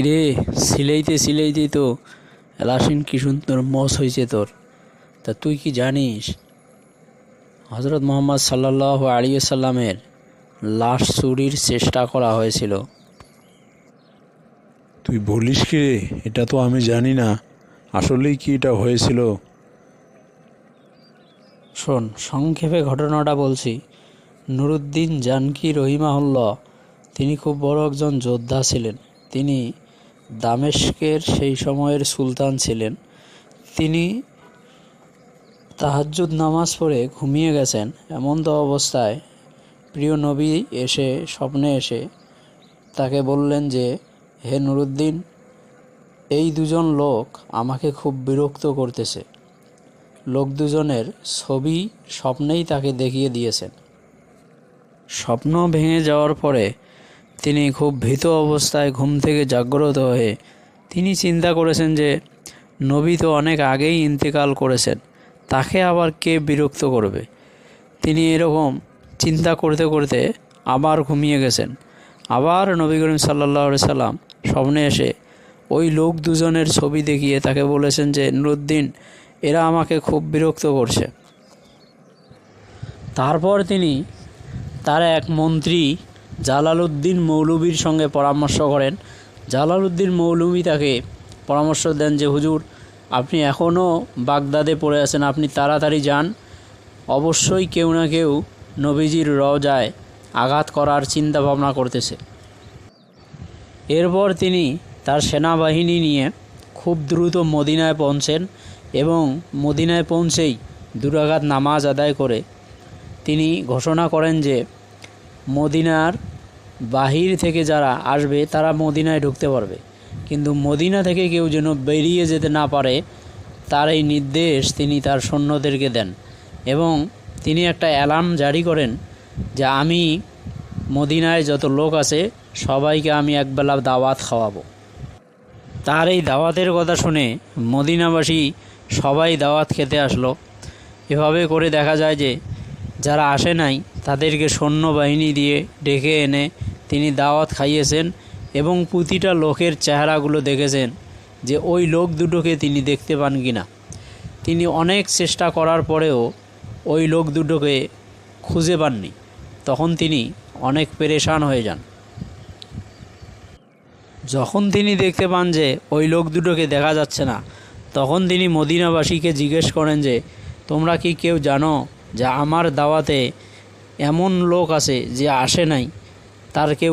কিরে, সিলাইতে সিলাইতে তো এলাসিন কি সুন্দর মস হয়েছে তোর। তা তুই কি জানিস হজরত মোহাম্মদ সাল্লাল্লাহু আলাইহি সাল্লামের লাশ চুরির চেষ্টা করা হয়েছিল। তুই বলিস কি রে? এটা তো আমি জানি না। আসলেই কি এটা হয়েছিল? শোন, সংক্ষেপে ঘটনাটা বলছি। নুরুদ্দিন জানকি রহিমাহুল্লাহ তিনি খুব বড় একজন যোদ্ধা ছিলেন। তিনি দামেস্কের সেই সময়ের সুলতান ছিলেন। তিনি তাহাজ্জুদ নামাজ পড়ে ঘুমিয়ে গেছেন। এমন তো অবস্থায় প্রিয় নবী স্বপ্নে এসে তাকে বললেন যে, হে নুরুদ্দিন, এই দুজন লোক আমাকে খুব বিরক্ত করতেছে। লোক দুজনের ছবি স্বপ্নেই তাকে দেখিয়ে দিয়েছেন। স্বপ্ন ভেঙে যাওয়ার পরে তিনি খুব ভীত অবস্থায় ঘুম থেকে জাগ্রত হয়ে তিনি চিন্তা করেছেন যে নবী তো অনেক আগেই ইন্তেকাল করেছেন, তাকে আবার কে বিরক্ত করবে। তিনি এরকম চিন্তা করতে করতে আবার ঘুমিয়ে গেছেন। আবার নবী করিম সাল্লাল্লাহু আলাইহি সাল্লাম স্বপ্নে এসে ওই লোক দুজনের ছবি দেখিয়ে তাকে বলেছেন যে, নুরুদ্দিন, এরা আমাকে খুব বিরক্ত করছে। তারপর তিনি তার এক মন্ত্রী জালালউদ্দিন মৌলবীর সঙ্গে পরামর্শ করেন। জালালউদ্দিন মৌলবী তাকে পরামর্শ দেন যে, হুজুর, আপনি এখনও বাগদাদে পড়ে আছেন, আপনি তাড়াতাড়ি যান। অবশ্যই কেউ না কেউ নবীজির রওজায় আঘাত করার চিন্তা ভাবনা করতেছে। এরপর তিনি তার সেনাবাহিনী নিয়ে খুব দ্রুত মদিনায় পৌঁছেন এবং মদিনায় পৌঁছেই 2 রাকাত নামাজ আদায় করে তিনি ঘোষণা করেন যে মদিনার বাহির থেকে যারা আসবে তারা মদিনায় ঢুকতে পারবে, কিন্তু মদিনা থেকে কেউ যেন বেরিয়ে যেতে না পারে তার এই নির্দেশ তিনি তার সৈন্যদেরকে দেন। এবং তিনি একটা অ্যালার্ম জারি করেন যে আমি মদিনায় যত লোক আছে সবাইকে আমি একবেলা দাওয়াত খাওয়াবো। তার এই দাওয়াতের কথা শুনে মদিনাবাসী সবাই দাওয়াত খেতে আসলো। এভাবে করে দেখা যায় যে যারা আসে নাই তাদেরকে সৈন্যবাহিনী দিয়ে ডেকে এনে তিনি দাওয়াত খাইয়েছেন এবং প্রতিটা লোকের চেহারাগুলো দেখেছেন যে ওই লোক দুটোকে তিনি দেখতে পান কি না। তিনি অনেক চেষ্টা করার পরেও ওই লোক দুটোকে খুঁজে পাননি। তখন তিনি অনেক পেরেশান হয়ে যান। যখন তিনি দেখতে পান যে ওই লোক দুটোকে দেখা যাচ্ছে না, তখন তিনি মদিনাবাসীকে জিজ্ঞেস করেন যে, তোমরা কি কেউ জানো যে আমার দাওয়াতে এমন লোক আছে যে আসে নাই, তার কেউ